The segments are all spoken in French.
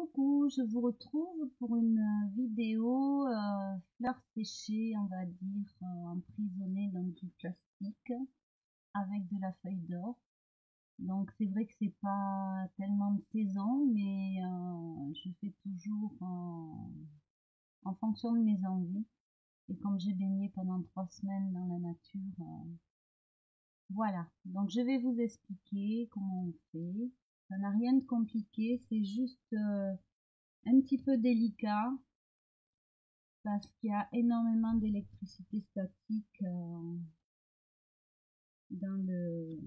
Coucou, je vous retrouve pour une vidéo fleurs séchées, on va dire, emprisonnées dans du plastique avec de la feuille d'or. Donc c'est vrai que c'est pas tellement de saison, mais je fais toujours en fonction de mes envies. Et comme j'ai baigné pendant 3 semaines dans la nature, voilà. Donc je vais vous expliquer comment on fait. Ça n'a rien de compliqué, c'est juste un petit peu délicat parce qu'il y a énormément d'électricité statique dans le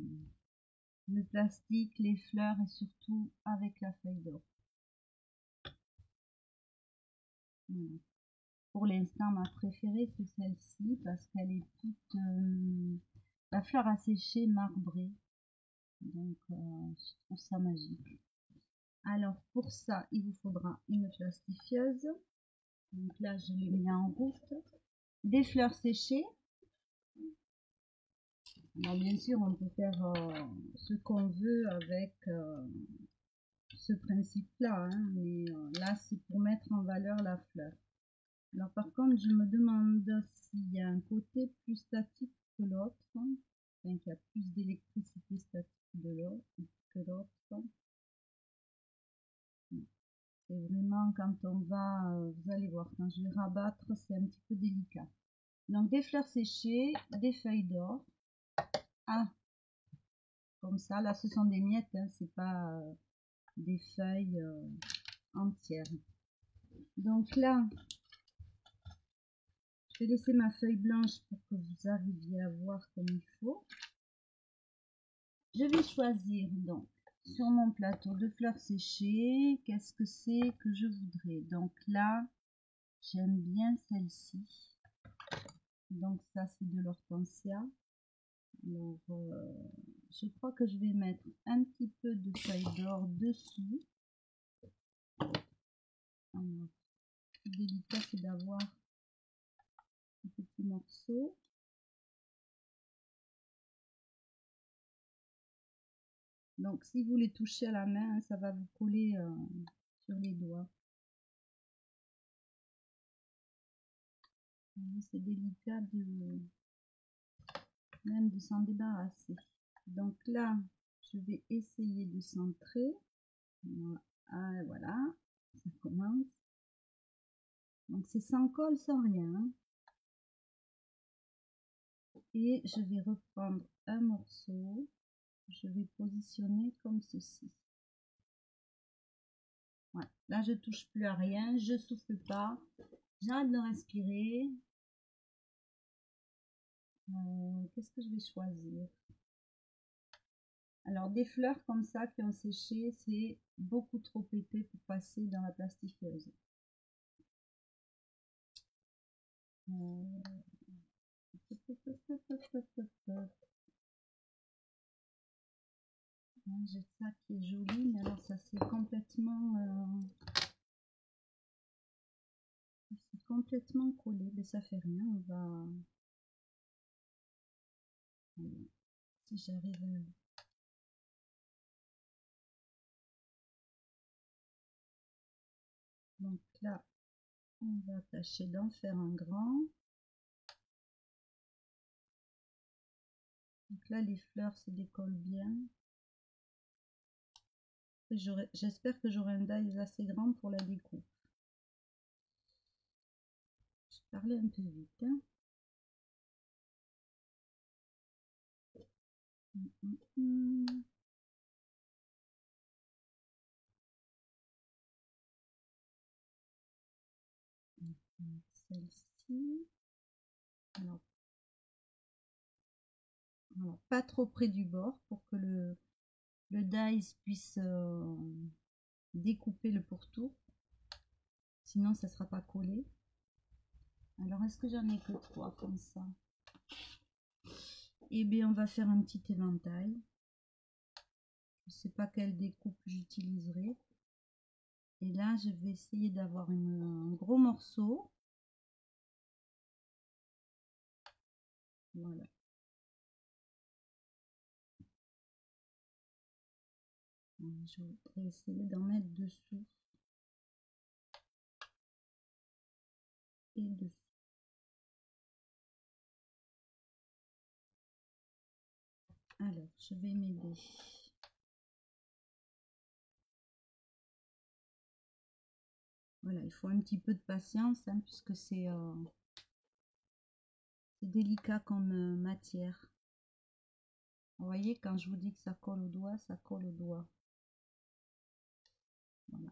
plastique, les fleurs et surtout avec la feuille d'or. Voilà. Pour l'instant, ma préférée c'est celle-ci parce qu'elle est toute la fleur a séché, marbrée. Donc je trouve ça magique. Alors pour ça, il vous faudra une plastifieuse. Donc là, je l'ai mis en route. Des fleurs séchées. Alors bien sûr, on peut faire ce qu'on veut avec ce principe-là, hein, mais là, c'est pour mettre en valeur la fleur. Alors par contre, je me demande s'il y a un côté plus statique que l'autre, enfin, qu'il y a plus d'électricité statique que l'autre. C'est vraiment quand on va, vous allez voir, quand je vais rabattre, c'est un petit peu délicat. Donc des fleurs séchées, des feuilles d'or. Ah, comme ça, là ce sont des miettes, hein, c'est pas des feuilles entières. Donc là, je vais laisser ma feuille blanche pour que vous arriviez à voir comme il faut. Je vais choisir donc sur mon plateau de fleurs séchées, qu'est-ce que c'est que je voudrais. Donc là, j'aime bien celle-ci. Donc ça, c'est de l'hortensia. Alors, je crois que je vais mettre un petit peu de feuille d'or dessous. Alors, le plus délicat, c'est d'avoir un petit morceau. Donc, si vous les touchez à la main, ça va vous coller sur les doigts. C'est délicat même de s'en débarrasser. Donc là, je vais essayer de centrer. Voilà, ça commence. Donc c'est sans colle, sans rien. Et je vais reprendre un morceau. Je vais positionner comme ceci. Voilà. Là, je touche plus à rien, je souffle pas, j'arrête de respirer. Qu'est-ce que je vais choisir? Alors des fleurs comme ça qui ont séché, c'est beaucoup trop épais pour passer dans la plastifieuse. J'ai ça qui est joli, mais alors ça c'est complètement collé, mais ça fait rien. On va, si j'arrive à... Donc là, on va tâcher d'en faire un grand. Donc là, les fleurs se décollent bien. J'espère que j'aurai un die assez grand pour la découpe. Je parlais un peu vite. Hein. Celle-ci. Alors, pas trop près du bord pour que le dies puisse découper le pourtour. Sinon, ça ne sera pas collé. Alors, est-ce que j'en ai que 3 comme ça? Eh bien, on va faire un petit éventail. Je ne sais pas quelle découpe j'utiliserai. Et là, je vais essayer d'avoir un gros morceau. Voilà. Je vais essayer d'en mettre dessous. et dessus. Alors, je vais m'aider. Voilà, il faut un petit peu de patience, hein, puisque c'est délicat comme matière. Vous voyez, quand je vous dis que ça colle au doigt, ça colle au doigt. Voilà.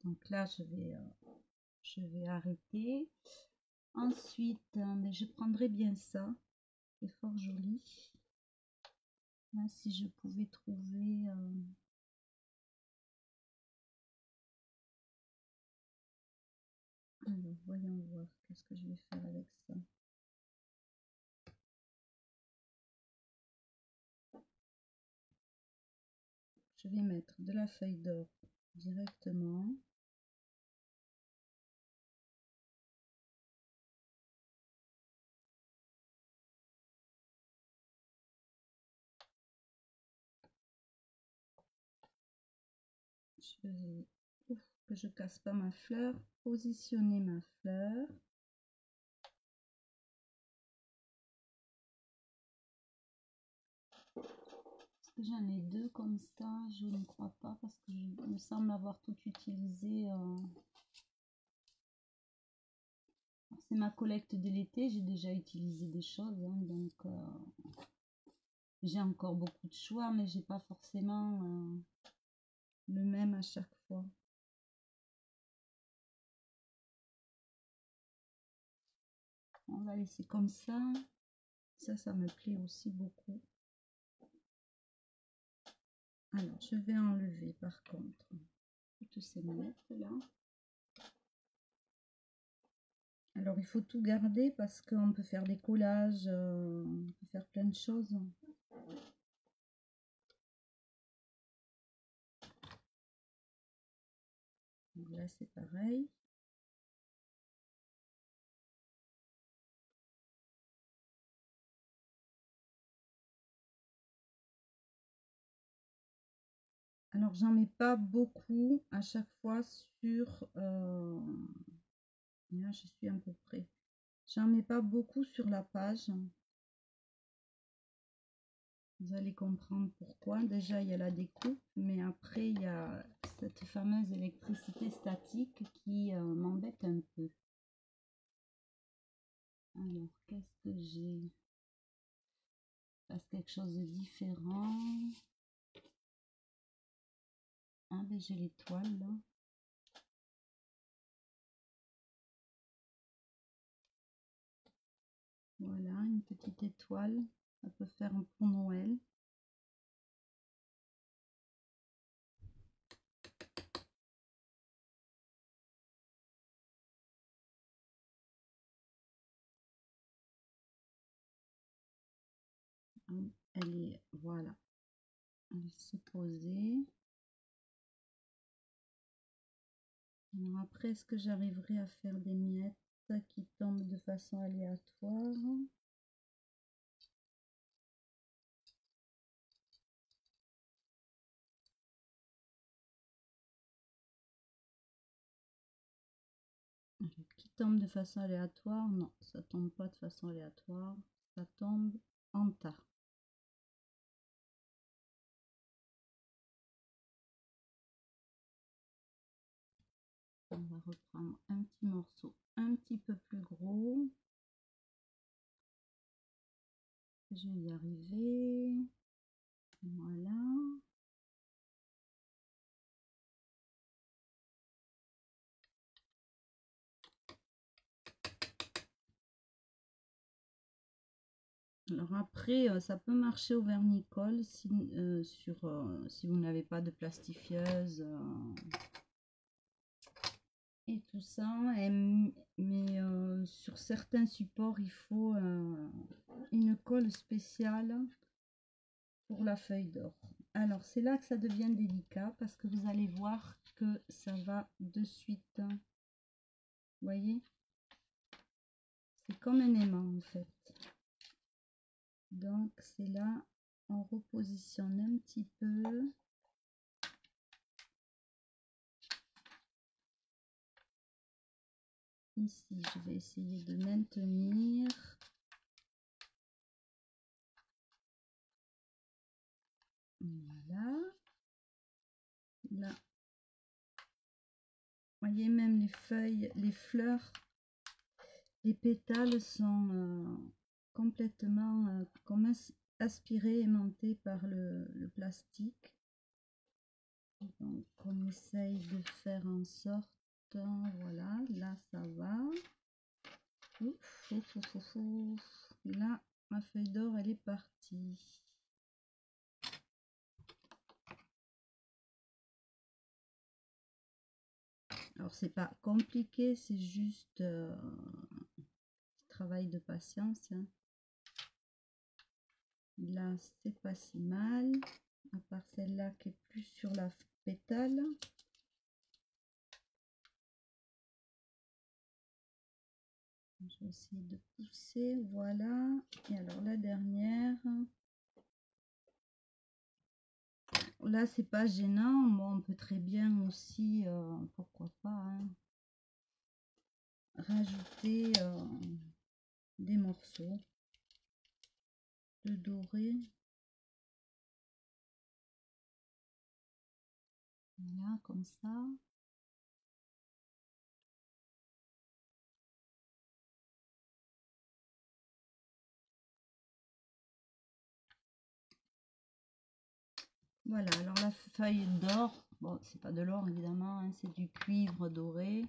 Donc là, je vais arrêter. Ensuite, mais je prendrai bien ça. C'est fort joli. Là, si je pouvais trouver... Alors, voyons voir. Qu'est-ce que je vais faire avec ça? Je vais mettre de la feuille d'or directement. Je vais, que je casse pas ma fleur, positionner ma fleur. Est-ce que j'en ai deux comme ça? Je ne crois pas parce que je me semble avoir tout utilisé. C'est ma collecte de l'été, j'ai déjà utilisé des choses, hein, donc j'ai encore beaucoup de choix, mais j'ai pas forcément le même à chaque fois. On va laisser comme ça. Ça me plaît aussi beaucoup. Alors, je vais enlever par contre toutes ces miettes là. Alors, il faut tout garder parce qu'on peut faire des collages, on peut faire plein de choses. Donc là, c'est pareil. Alors, j'en mets pas beaucoup à chaque fois sur... là, je suis à peu près. J'en mets pas beaucoup sur la page. Vous allez comprendre pourquoi. Déjà, il y a la découpe, mais après, il y a cette fameuse électricité statique qui m'embête un peu. Alors, qu'est-ce que j'ai? Je fasse quelque chose de différent. Ah, ben j'ai l'étoile là. Voilà, une petite étoile. Ça peut faire un pour Noël. Elle est, voilà, elle s'est posée. Alors après, est-ce que j'arriverai à faire des miettes qui tombent de façon aléatoire? Qui tombe de façon aléatoire? Non, ça tombe pas de façon aléatoire, ça tombe en tas. On va reprendre un petit morceau un petit peu plus gros. Je vais y arriver. Voilà. Alors après, ça peut marcher au vernicole si, si vous n'avez pas de plastifieuse et tout ça. Mais sur certains supports, il faut une colle spéciale pour la feuille d'or. Alors c'est là que ça devient délicat parce que vous allez voir que ça va de suite. Vous voyez? C'est comme un aimant en fait. Donc c'est là, on repositionne un petit peu. Ici, je vais essayer de maintenir. Voilà. Là. Vous voyez, même les feuilles, les fleurs, les pétales sont complètement comme aspirés, aimantés par le plastique. Donc on essaye de faire en sorte, voilà, là ça va. Ouf, ouf, ouf, ouf, ouf. Là, ma feuille d'or, elle est partie. Alors c'est pas compliqué, c'est juste travail de patience. Hein. Là, c'est pas si mal, à part celle-là qui est plus sur la pétale. Je vais essayer de pousser, voilà. Et alors la dernière. Là, c'est pas gênant. Bon, on peut très bien aussi, pourquoi pas, hein, rajouter des morceaux de doré. Voilà, comme ça. Voilà, alors la feuille d'or, bon, c'est pas de l'or évidemment, hein, c'est du cuivre doré.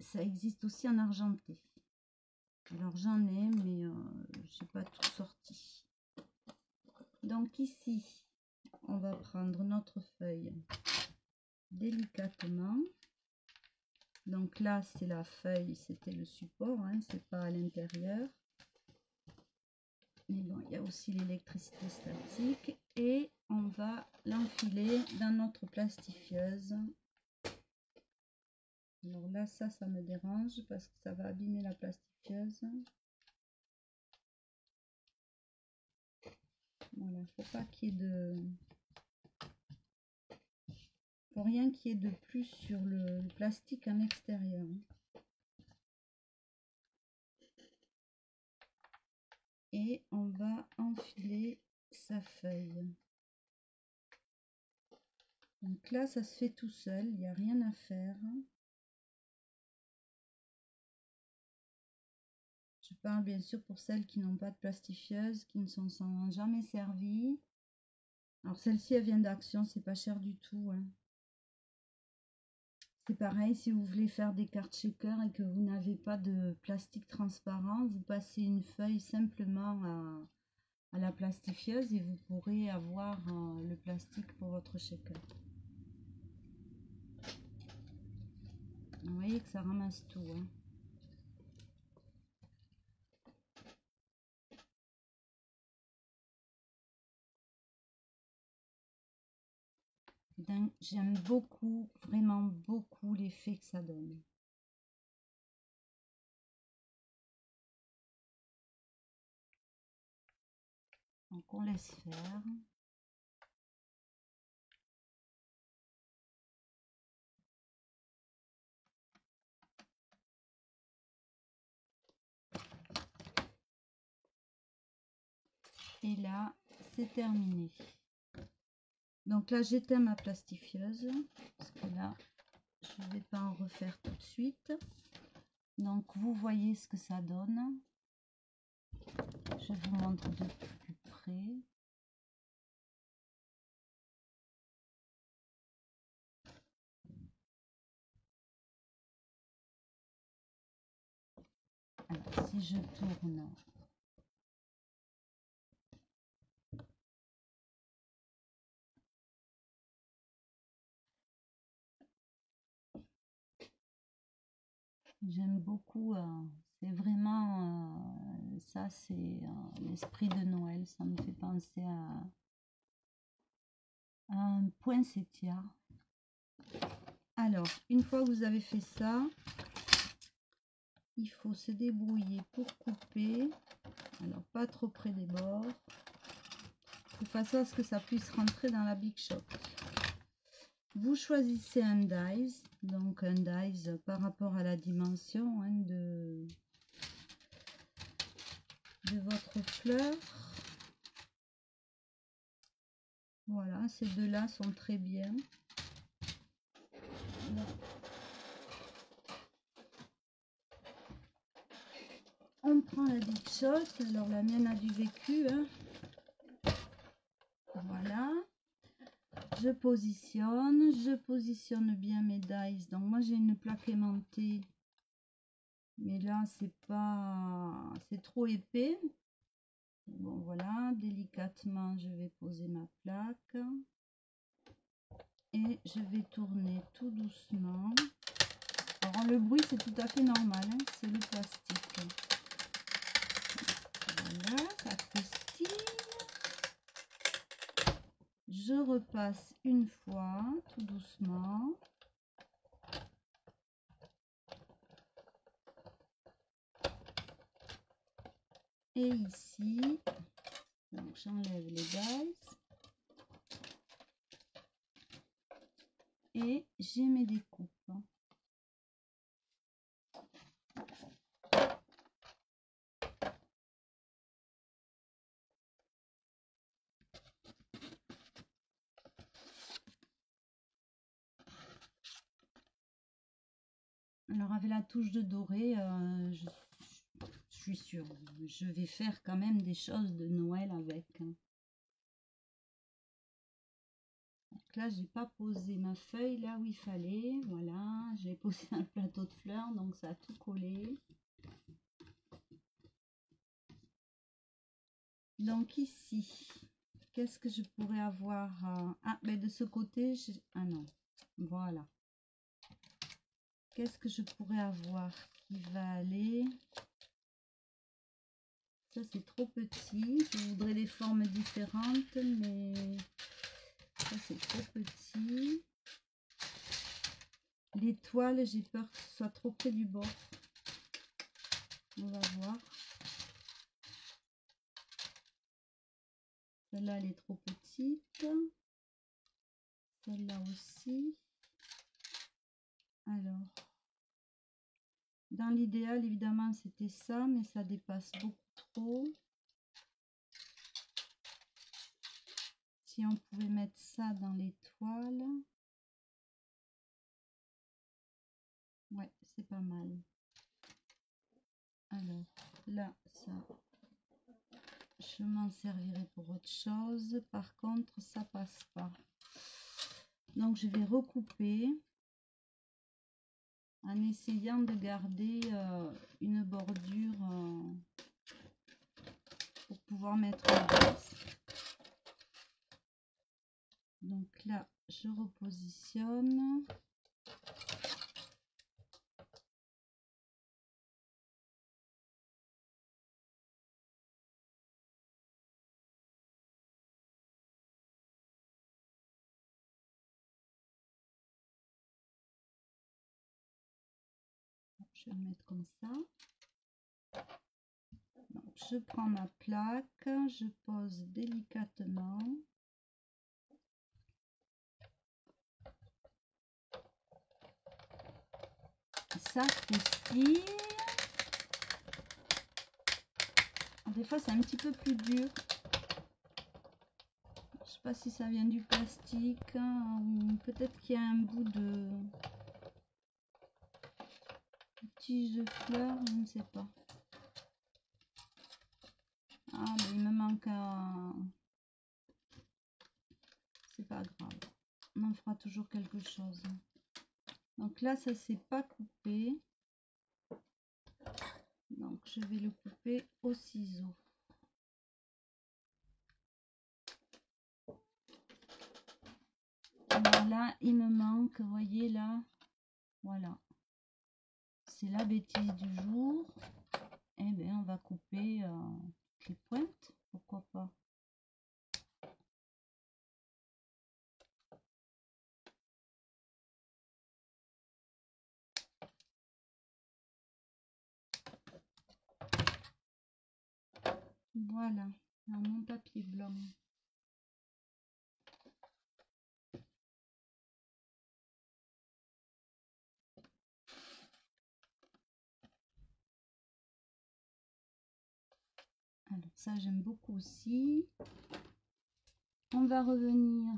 Ça existe aussi en argenté. Alors j'en ai, mais j'ai pas tout sorti. Donc ici, on va prendre notre feuille délicatement. Donc là, c'est la feuille, c'était le support, hein, c'est pas à l'intérieur. Mais bon, il y a aussi l'électricité statique. Et on va l'enfiler dans notre plastifieuse. Alors là, ça me dérange parce que ça va abîmer la plastifieuse. Voilà, faut pas qu'il y ait de... Faut rien qu'il y ait de plus sur le plastique en extérieur. Et on va enfiler sa feuille. Donc là, ça se fait tout seul, il n'y a rien à faire. Je parle bien sûr pour celles qui n'ont pas de plastifieuse, qui ne s'en sont jamais servies. Alors celle-ci, elle vient d'Action, c'est pas cher du tout. Hein. C'est pareil, si vous voulez faire des cartes shaker et que vous n'avez pas de plastique transparent, vous passez une feuille simplement à la plastifieuse et vous pourrez avoir le plastique pour votre shaker. Vous voyez que ça ramasse tout. Hein. J'aime beaucoup, vraiment beaucoup l'effet que ça donne. Donc on laisse faire. Et là, c'est terminé. Donc là, j'éteins ma plastifieuse. Parce que là, je ne vais pas en refaire tout de suite. Donc vous voyez ce que ça donne. Je vous montre de plus près. Alors, si je tourne, j'aime beaucoup, c'est vraiment, ça c'est l'esprit de Noël, ça me fait penser à un poinsettia. Alors, une fois que vous avez fait ça, il faut se débrouiller pour couper. Alors pas trop près des bords, de façon à ce que ça puisse rentrer dans la Big Shot. Vous choisissez un dies, donc un dies par rapport à la dimension de votre fleur. Voilà, ces deux-là sont très bien. Là. On prend la Big Shot, alors la mienne a du vécu. Hein. Voilà. Je positionne bien mes dies. Donc moi j'ai une plaque aimantée. Mais là c'est pas, c'est trop épais. Bon voilà, délicatement je vais poser ma plaque. Et je vais tourner tout doucement. Alors le bruit c'est tout à fait normal, hein, c'est le plastique. Voilà, ça croustille. Je repasse une fois, tout doucement. Et ici, donc j'enlève les dies. Et j'ai mes découpes. Alors avec la touche de doré, je suis sûre, je vais faire quand même des choses de Noël avec. Donc là, j'ai pas posé ma feuille là où il fallait. Voilà, j'ai posé un plateau de fleurs, donc ça a tout collé. Donc ici, qu'est-ce que je pourrais avoir? Ah, mais de ce côté, ah non, voilà. Qu'est-ce que je pourrais avoir qui va aller? Ça, c'est trop petit. Je voudrais des formes différentes, mais ça, c'est trop petit. L'étoile, j'ai peur que ce soit trop près du bord. On va voir. Celle-là, elle est trop petite. Celle-là aussi. Alors, dans l'idéal, évidemment, c'était ça, mais ça dépasse beaucoup trop. Si on pouvait mettre ça dans l'étoile. Ouais, c'est pas mal. Alors, là, ça, je m'en servirai pour autre chose. Par contre, ça passe pas. Donc, je vais recouper en essayant de garder une bordure pour pouvoir mettre en place. Donc là, je repositionne. Je vais le mettre comme ça. Donc, je prends ma plaque, je pose délicatement. Ça croustille. Des fois, c'est un petit peu plus dur. Je sais pas si ça vient du plastique ou peut-être qu'il y a un bout de tige de fleurs, je ne sais pas. Ah, mais il me manque un... C'est pas grave. On en fera toujours quelque chose. Donc là, ça s'est pas coupé. Donc je vais le couper au ciseau. Voilà, il me manque, vous voyez là, voilà. C'est la bêtise du jour. Eh bien, on va couper les pointes, pourquoi pas. Voilà, dans mon papier blanc. Alors ça, j'aime beaucoup aussi. On va revenir.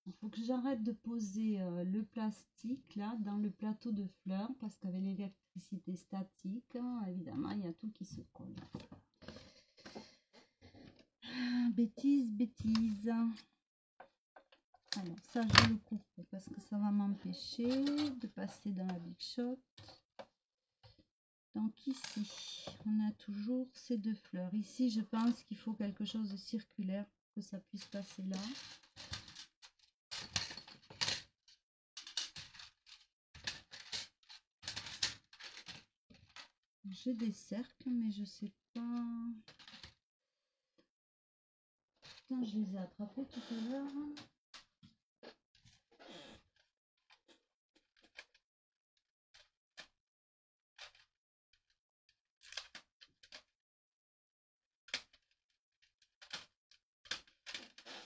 Il faut que j'arrête de poser le plastique là dans le plateau de fleurs parce qu'avec l'électricité statique, évidemment, il y a tout qui se colle. Bêtise, bêtise. Alors ça, je le coupe parce que ça va m'empêcher de passer dans la Big Shot. Donc ici, on a toujours ces deux fleurs. Ici, je pense qu'il faut quelque chose de circulaire pour que ça puisse passer là. J'ai des cercles, mais je sais pas. Putain, je les ai attrapés tout à l'heure.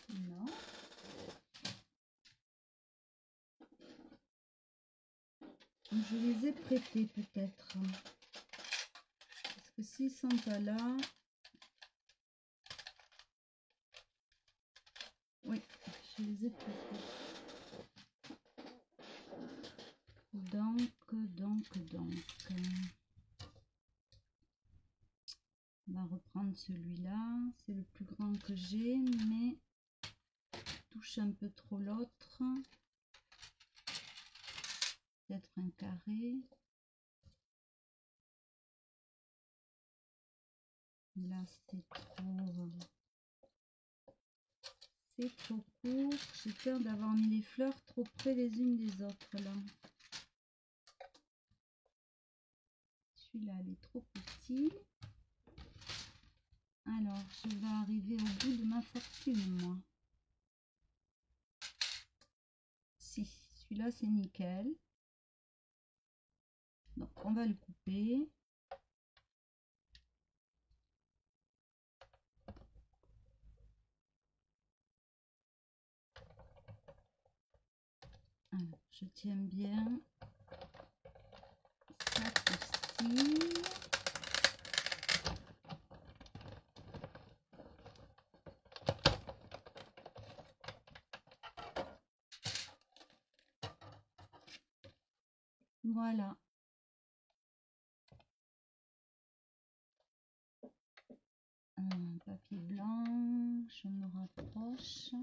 Non. Je les ai prêtés peut-être. Parce que s'ils sont pas là. Oui, je les ai prêtés. Donc. On va reprendre celui-là. C'est le plus grand que j'ai, mais touche un peu trop l'autre. Peut-être un carré. Là, c'est trop court. J'ai peur d'avoir mis les fleurs trop près les unes des autres là. Celui-là, il est trop petit. Alors, je vais arriver au bout de ma fortune, moi. Si, celui-là, c'est nickel. Donc, on va le couper. Alors, je tiens bien. Ça aussi. Voilà. Un papier blanc, je me rapproche.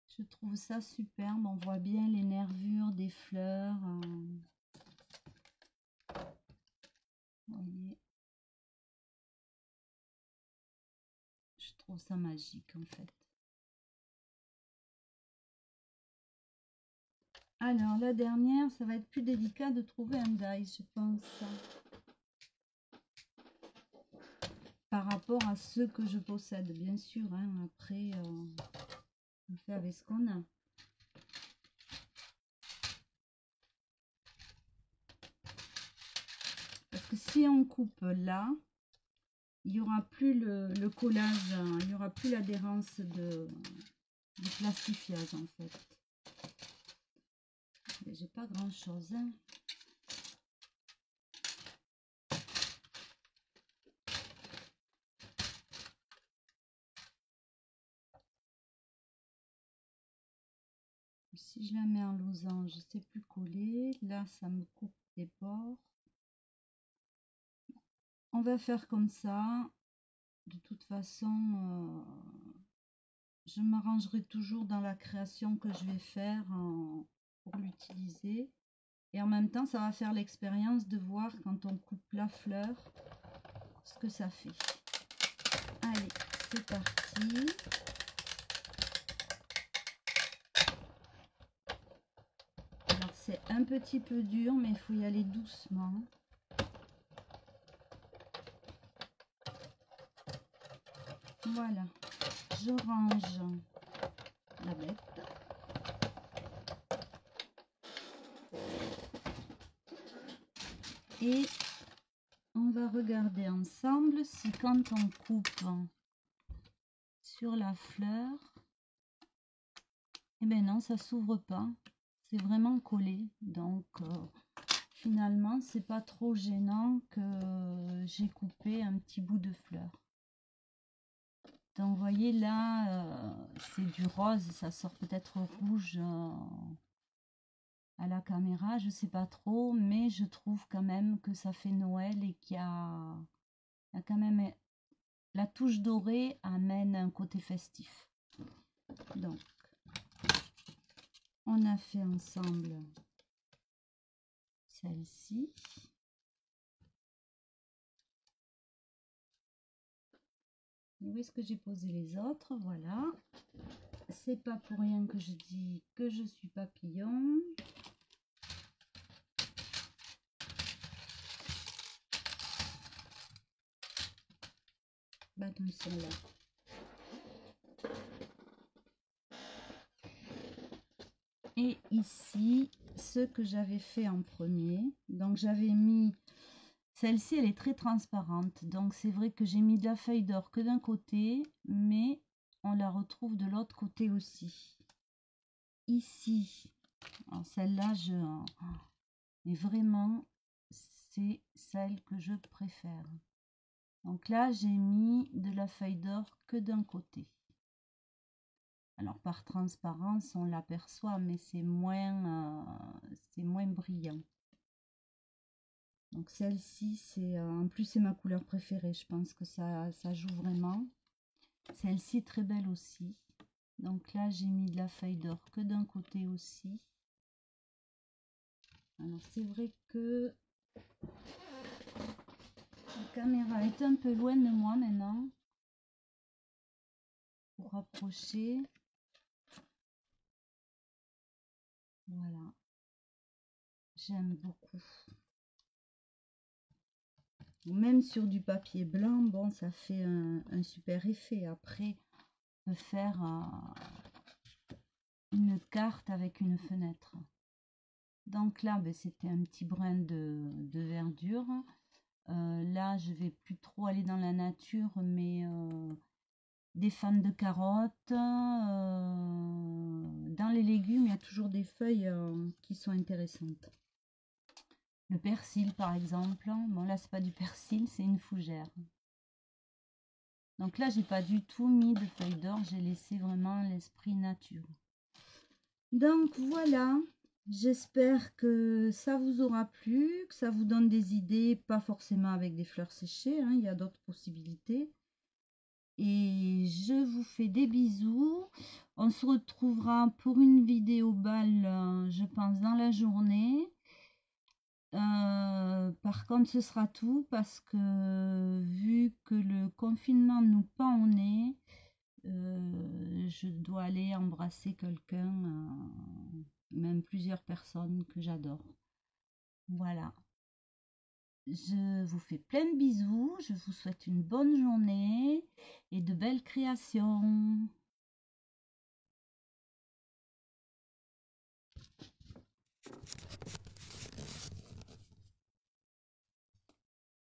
Je trouve ça superbe, on voit bien les nervures des fleurs. Vous voyez. Je trouve ça magique en fait. Alors la dernière, ça va être plus délicat de trouver un die, je pense. Par rapport à ceux que je possède, bien sûr. Hein. Après, on fait avec ce qu'on a. Parce que si on coupe là, il n'y aura plus le collage, hein, il n'y aura plus l'adhérence de plastifiage en fait. Mais j'ai pas grand chose. Hein. Si je la mets en losange, c'est plus collé. Là, ça me coupe les bords. On va faire comme ça. De toute façon, je m'arrangerai toujours dans la création que je vais faire pour l'utiliser. Et en même temps, ça va faire l'expérience de voir quand on coupe la fleur, ce que ça fait. Allez, c'est parti. Alors, c'est un petit peu dur, mais il faut y aller doucement. Voilà, je range la bête. Et on va regarder ensemble si quand on coupe sur la fleur, eh bien non, ça s'ouvre pas, c'est vraiment collé. Donc finalement, c'est pas trop gênant que j'ai coupé un petit bout de fleur. Donc vous voyez là, c'est du rose, ça sort peut-être rouge à la caméra, je sais pas trop, mais je trouve quand même que ça fait Noël et qu'il y a quand même la touche dorée amène un côté festif. Donc on a fait ensemble celle-ci. Où est-ce que j'ai posé les autres? Voilà. C'est pas pour rien que je dis que je suis papillon. Bâtons sont là. Et ici, ce que j'avais fait en premier, donc j'avais mis, celle-ci elle est très transparente, donc c'est vrai que j'ai mis de la feuille d'or que d'un côté, mais on la retrouve de l'autre côté aussi. Ici, celle-là, mais vraiment, c'est celle que je préfère. Donc là, j'ai mis de la feuille d'or que d'un côté. Alors par transparence, on l'aperçoit, mais c'est moins brillant. Donc celle-ci, c'est en plus c'est ma couleur préférée. Je pense que ça joue vraiment. Celle-ci très belle aussi. Donc là, j'ai mis de la feuille d'or que d'un côté aussi. Alors c'est vrai que la caméra est un peu loin de moi maintenant. Pour rapprocher. Voilà. J'aime beaucoup. Même sur du papier blanc, bon, ça fait un super effet. Après, on peut faire une carte avec une fenêtre. Donc là, ben, c'était un petit brin de verdure. Là, je vais plus trop aller dans la nature, mais des fans de carottes. Dans les légumes, il y a toujours des feuilles qui sont intéressantes. Le persil, par exemple. Bon, là, c'est pas du persil, c'est une fougère. Donc là, j'ai pas du tout mis de feuilles d'or, j'ai laissé vraiment l'esprit nature. Donc voilà, j'espère que ça vous aura plu, que ça vous donne des idées, pas forcément avec des fleurs séchées, hein, il y a d'autres possibilités. Et je vous fais des bisous. On se retrouvera pour une vidéo bal, je pense, dans la journée. Par contre, ce sera tout parce que vu que le confinement nous pend au nez, je dois aller embrasser quelqu'un, même plusieurs personnes que j'adore. Voilà. Je vous fais plein de bisous, je vous souhaite une bonne journée et de belles créations.